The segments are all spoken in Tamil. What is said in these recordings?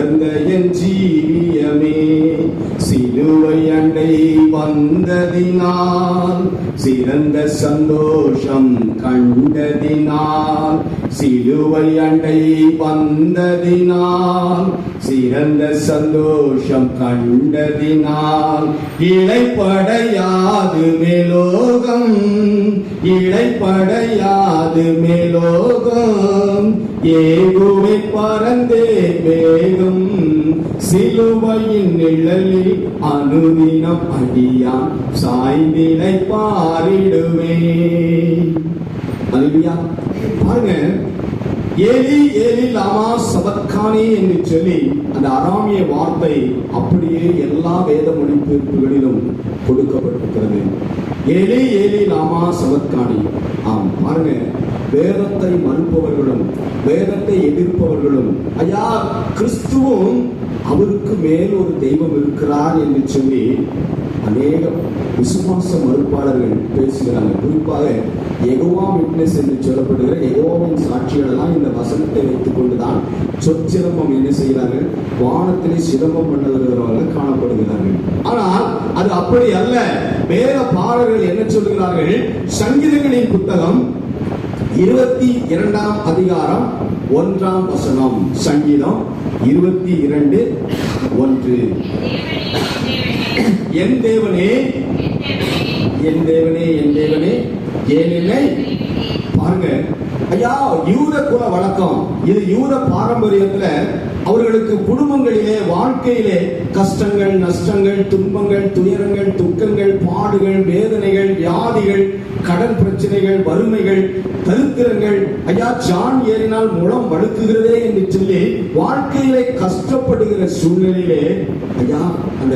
உலர்ந்த என் ஜீவியமே சிலுவை அண்டை வந்ததினால் சிறந்த சந்தோஷம் கண்டதினால் சிலுவை அண்டை வந்ததினால் சிறந்த சந்தோஷம் கண்டதினால் இளைப்படையாது மேலோகம் இளைப்படையாது மேலோகம் ஏகுவை பறந்தே வேகம் சிலுவையின் நிழலில் அனுதினம் அடியான் சாய்ந்திலை பாரிடுவே. அல்லேலூயா. பாருங்க, ஏலி ஏலி லாமா சபத்கானி என்று சொல்லி அந்த அராமிய வார்த்தை அப்படியே எல்லா வேத மொழிபெயர்ப்புகளிலும் கொடுக்கப்பட்டிருக்கிறது. ஏலி ஏலி லாமா சபத்கானி. ஆம், பாருங்க, வேதத்தை மறுப்பவர்களும் வேதத்தை எதிர்ப்பவர்களும் ஐயா கிறிஸ்துவும் அவருக்கு மேல் ஒரு தெய்வம் இருக்கிறார் என்று சொல்லி அநேக விசுவாச மறுப்பாளர்கள் பேசுகிறாங்க. குறிப்பாக யெகோவா விட்னஸ் என்று சொல்லப்படுகிற யெகோவாவின் சாட்சிகள் எல்லாம் இந்த வசனத்தை வைத்துக் கொண்டுதான் சொற்சிலம்பம் என்ன செய்கிறார்கள், வானத்திலே சிலம்பம் பண்ணுகிறவர்கள் காணப்படுகிறார்கள். ஆனால் அது அப்படி அல்ல. வேத பாடல்கள் என்ன சொல்கிறார்கள்? சங்கீதங்களின் புத்தகம் 22 அதிகாரம் 1ஆம் வசனம். சங்கீதம் 22:1. என் தேவனே என் தேவனே என் தேவனே ஏன் என்னை. பாருங்க ஐயா, யூத குல வழக்கம் இது. யூத பாரம்பரியத்துல அவர்களுக்கு குடும்பங்களிலே வாழ்க்கையிலே கஷ்டங்கள் நஷ்டங்கள் துன்பங்கள் துயரங்கள் துக்கங்கள் பாடுகள் வேதனைகள் வியாதிகள் கடன் பிரச்சனைகள் வறுமைகள் தரித்திரங்கள் ஐயா ஜான் ஏறினால் முழம் வடுக்குகிறதே என்று சொல்லி வாழ்க்கையிலே கஷ்டப்படுகிற சூழ்நிலையிலே ஐயா அந்த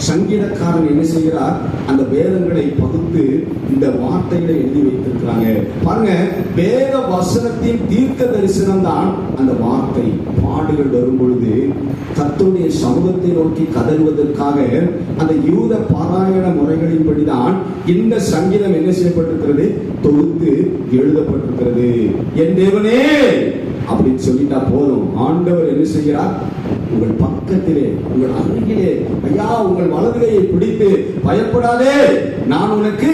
சங்கீதக்காரன் என்ன செய்கிறார்? அந்த வேதங்களை பகுத்து இந்த வார்த்தைகளை எழுதி வைத்திருக்கிறாங்க. பாருங்க, வேத வசனத்தின் தீர்க்க தரிசனம் தான் அந்த வார்த்தை. பாடுகள் வரும் பொழுது கர்த்தருடைய சமூகத்தை நோக்கி கதறுவதற்காக அந்த யூத பாராயண முறைகளின்படிதான் இந்த சங்கீதம் என்ன செய்யப்பட்டிருக்கிறது? தொகுத்து எழுதப்பட்டிருக்கிறது. என் தேவனே அப்படின்னு சொல்லிட்டா போதும். ஆண்டவர் என்ன செய்கிறார்? உங்கள் பக்கத்திலே உங்கள் அருகிலே ஐயா உங்கள் வலதுகையை பிடித்து பயப்படாதே, நான் உனக்கு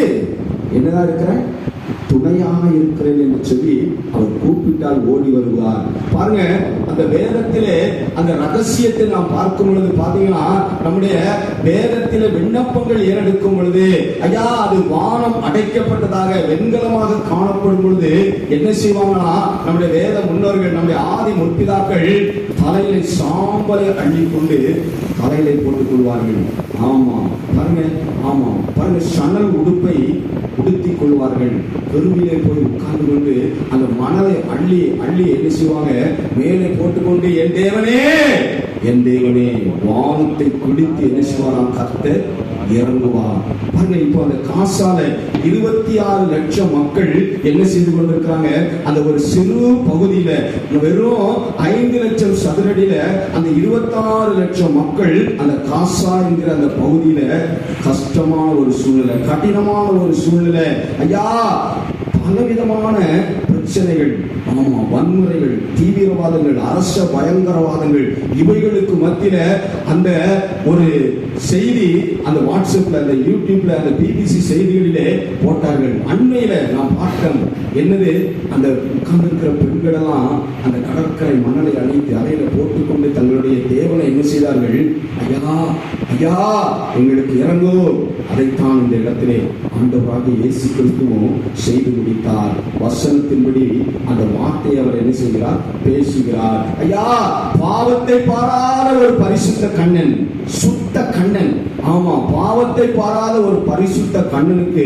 என்னதான் இருக்கிறேன், துணையாக இருக்கிறேன் என்று சொல்லி அவர் கூப்பிட்டால் ஓடி வருவார். பாருங்க, அந்த வேதத்திலே அந்த ரகசியத்தை நாம் பார்க்கும் பொழுது பாத்தீங்கன்னா நம்முடைய வேதத்திலே விண்ணப்பங்கள் ஏறெடுக்கும் பொழுது ஐயா அது வானம் அடைக்கப்பட்டதாக வெண்கலமாக காணப்படும் பொழுது என்ன செய்வாங்கன்னா நம்முடைய வேத முன்னோர்கள் நம்முடைய ஆதி முற்பிதாக்கள் தலையில சாம்பலை அள்ளிக்கொண்டு தலையில போட்டுக் கொள்வார்கள். ஆமா பாருங்க, ஆமா பாருங்க, சணல் உடுப்பை உடுத்திக் கொள்வார்கள். பெருவிலே போய் உட்கார்ந்து கொண்டு அந்த மணலை அள்ளி அள்ளி என்ன செய்வாங்க? மேலே போட்டுக்கொண்டு என் தேவனே என் தேவனே வானத்தை குடித்து என்ன செய்வாராம்? கர்த்தர் இறங்குவார். பாருங்க, இப்போ அந்த காசால 26 லட்சம் மக்கள் என்ன செய்து கொண்டிருக்காங்க? அந்த ஒரு சிறு பகுதியில வெறும் 5 லட்சம் சதுரடியில அந்த 26 லட்சம் மக்கள் அந்த காசா என்கிற அந்த பகுதியில கஷ்டமான ஒரு சூழ்நிலை, கடினமான ஒரு சூழ்நிலை. ஐயா பலவிதமான பிரச்சனைகள், ஆமா வன்முறைகள், தீவிரவாதங்கள், அரச பயங்கரவாதங்கள், இவைகளுக்கு மத்தியில அந்த ஒரு செய்தி அந்த வாட்ஸ்அப்ல அந்த யூடியூப்ல அந்த பிபிசி செய்திகளிலே போட்டார்கள். அண்மையில நான் பார்த்தேன். என்னது? அந்த உட்கார்ந்திருக்கிற பெண்கள் எல்லாம் அந்த கடற்கரை மணலை அழித்து அறையில போட்டுக்கொண்டு தங்களுடைய தேவனை என்ன செய்தார்கள்? ஐயா ஐயா எங்களுக்கு இறங்கோ. அதைத்தான் இந்த இடத்திலே ஆண்டவராக இயேசு கிறிஸ்துவும் செய்து முடித்தார். வசனத்தின்படி அந்த வார்த்தையை அவர் என்ன செய்கிறார்? பேசுகிறார். ஐயா பாவத்தை பாராத ஒரு பரிசுத்த கண்ணன், சுத்த கண்ணன். ஆமா, பாவத்தை பாராத ஒரு பரிசுத்த கண்ணனுக்கு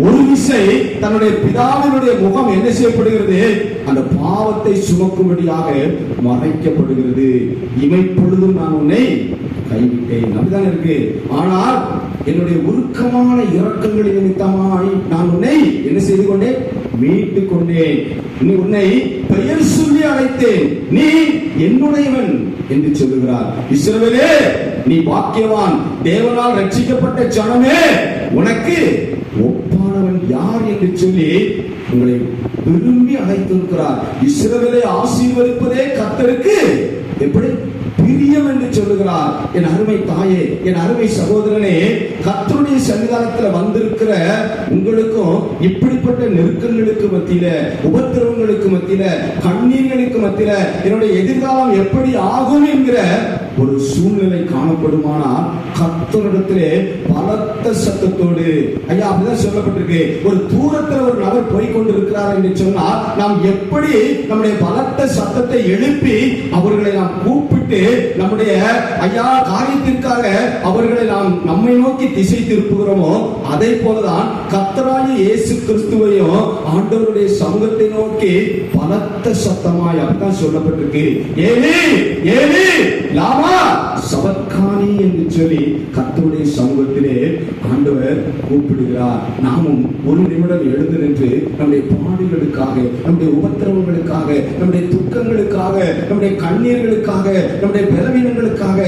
ஒரு விசை தன்னுடைய பிதாவினுடைய முகம் என்ன செய்யப்படுகிறது? அந்த பாவத்தை சுமக்கும்படியாக மறைக்கப்படுகிறது. இமைப்பொழுதும் நான் உன்னை கைவிட்டேன். அப்படிதான் இருக்கு. ஆனால் என்னுடைய உருக்கமான இரக்கங்களின் நிமித்தமாய் நான் உன்னை என்ன செய்து கொண்டேன்? மீட்டுக் கொண்டேன். நீ உன்னை பெயர் சொல்லி அழைத்தேன், நீ என்னுடையவன் என்று சொல்லுகிறார். இஸ்ரவேலே நீ பாக்கியவான், தேவனால் ரட்சிக்கப்பட்ட ஜனமே, உனக்கு ஒப்பானவன் யார் என்று சொல்லி உங்களை விரும்பி அழைத்திருக்கிறார். இஸ்ரவேலை ஆசீர்வதிப்பதே கர்த்தருக்கு எப்படி பிரியம் என்று சொல்லுகிறார். என் அருமை தாயே, என் அருமை சகோதரனே, கர்த்தருடைய சன்னிதானத்தில் வந்திருக்கிற உங்களுக்கும் இப்படிப்பட்ட நெருக்கங்களுக்கு மத்தியில, உபத்திரவங்களுக்கு மத்தியில, கண்ணீர்களுக்கு மத்தியில என்னுடைய எதிர்காலம் எப்படி ஆகும் என்கிற ஒரு சூழ்நிலை காணப்படுமானால் கர்த்தரிடத்திலே பலத்த சத்தத்தோடு, ஐயா அப்படிதான் சொல்லப்பட்டிருக்கு, ஒரு தூரத்தில் ஒரு நபர் போய்கொண்டிருக்கிறார் என்று சொன்னால் நாம் எப்படி நம்முடைய பலத்த சத்தத்தை எழுப்பி அவர்களை நாம் கூப்பிட்டு நம்முடைய ஐயா காரியத்திற்காக அவர்களை நாம் நம்மை நோக்கி திசை திருப்புகிறோமோ, அதை போலதான் கர்த்தராகிய இயேசு கிறிஸ்துவையும் ஆண்டவருடைய சமூகத்தை நோக்கி பலத்த சத்தமாய் அப்படிதான் சொல்லப்பட்டிருக்கு. ஏலி ஏலி லாமா சபத்கானி என்று சொல்லி கர்த்தருடைய சமூகத்திலே ஆண்டவர் கூப்பிடுகிறார். நாமும் ஒரு நிமிடம் எழுந்து நின்று நம்முடைய பாடுகளுக்காக, நம்முடைய உபத்திரவங்களுக்காக, நம்முடைய துக்கங்களுக்காக, நம்முடைய கண்ணீர்களுக்காக, நம்முடைய பலவீனங்களுக்காக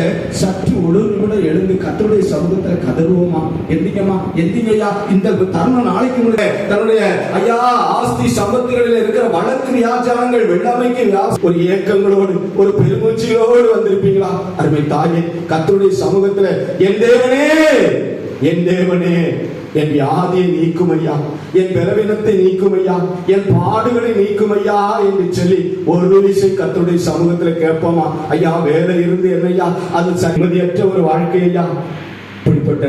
சற்று ஒரு நிமிடம் எழுந்து கர்த்தருடைய சமூகத்தில் கதறுவோமா? எந்திங்கம்மா, எந்திங்கய்யா. இந்த தருணம் நாளைக்கு முன்னே தன்னுடைய ஐயா ஆஸ்தி சம்பத்துகளில் இருக்கிற வழக்கு வியாச்சாரங்கள் வெள்ளாமைக்கு ஒரு ஏக்கங்களோடு ஒரு பெருமூச்சியோடு வந்திருப்பீங்களா? அருமை தாயே, கர்த்தருடைய சமூகத்துல என் தேவனே, என் தேவனே, என் வியாதியை நீக்கும் ஐயா, என் பலவீனத்தை நீக்கும் ஐயா, என் பாடுகளை நீக்கும் ஐயா என்று சொல்லி ஒரு விஷயம் கர்த்தருடைய சமூகத்துல கேட்போமா? ஐயா வேலை இருந்து என்னையா அது சம்மதியற்ற ஒரு வாழ்க்கை ஐயா, இப்படிப்பட்ட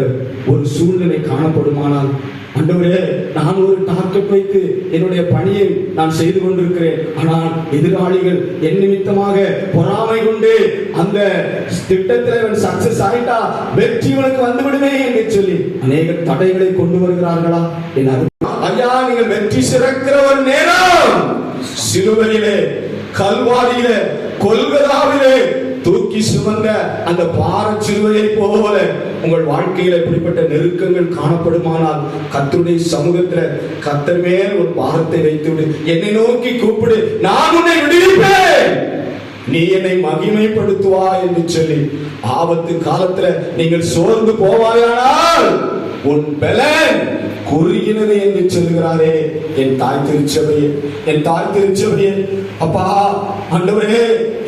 ஒரு சூழ்நிலை காணப்படுமானால், ஆண்டவரே நான் ஒரு டார்கெட் வைத்து என்னுடைய பணியை நான் செய்து கொண்டிருக்கிறேன், ஆனால் எதிராளிகள் என் நிமித்தமாக பொறாமை கொண்டு அந்த திட்டத்தில் சக்சஸ் ஆயிட்டா வெற்றி உனக்கு வந்துவிடுமே என்று சொல்லி அநேக தடைகளை கொண்டு வருகிறார்களா? ஐயா நீங்கள் வெற்றி சிறக்கிற ஒரு நேரம் சிலுவையிலே, கல்வாரியிலே, கொல்கதாவிலே தூக்கி சுமந்த அந்த பார சிலுவையை போல உங்கள் வாழ்க்கையில் இப்படிப்பட்ட நெருக்கங்கள் காணப்படுமானால் கர்த்தருடைய சமூகத்தில் கர்த்தர் மேல் ஒரு பாரத்தை வைத்துவிடு. என்னை நோக்கி கூப்பிடு, நான் உன்னை விடுவிப்பேன், நீ என்னை மகிமைப்படுத்துவா என்று சொல்லி ஆபத்து காலத்துல நீங்கள் சோர்ந்து போவாயானால் உன் பலன் குறுகினது என்று சொல்லுகிறாரே என் தாய் திருச்சபையே, என் தாய் திருச்சபையே. அப்பா ஆண்டவரே,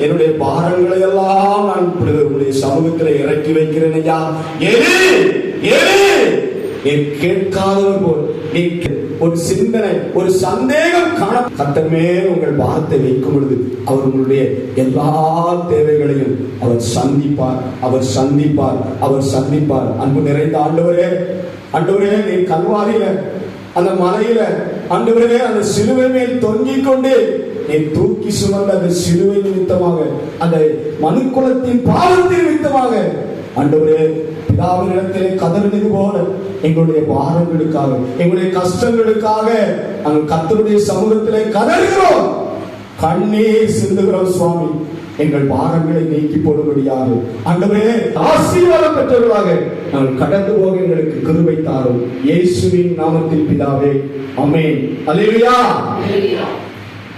என்னுடைய பாரங்களை எல்லாம் நான் உங்களுடைய சமூகத்தில் இறக்கி வைக்கிறேன் ஐயா. ஏலி ஏலி, நீ கேட்காதவர் போல் நீ ஒரு சிந்தனை, ஒரு சந்தேகம் காண கர்த்தமே உங்கள் பாரத்தை வைக்கும் பொழுது அவர் உங்களுடைய எல்லா தேவைகளையும் அவர் சந்திப்பார், அவர் சந்திப்பார், அவர் சந்திப்பார். அன்பு நிறைந்த ஆண்டவரே, ஆண்டவரே நீ கல்வாரியில அந்த மலையில ஆண்டவரே அந்த சிலுவை மேல் தொங்கிக் கொண்டு நீ தூக்கி சுமந்த அந்த சிலுவை நிமித்தமாக, அந்த மனுக்குலத்தின் பாவத்தின் நிமித்தமாக ஆண்டவரே பிதாவினிடத்திலே கதறினது போல எங்களுடைய பாரங்களுக்காக, எங்களுடைய கஷ்டங்களுக்காக நாங்கள் கர்த்தருடைய சமூகத்திலே கதறுகிறோம், கண்ணீர் சிந்துகிறோம் சுவாமி. எங்கள் பாரங்களை நீக்கி போடும்படியாக ஆண்டவரே ஆசீர்வாதம் பெற்றவர்களாக நாங்கள் கடந்து போக எங்களுக்கு கிருபை தாரும். இயேசுவின் நாமத்தில் பிதாவே, ஆமென். அல்லேலூயா.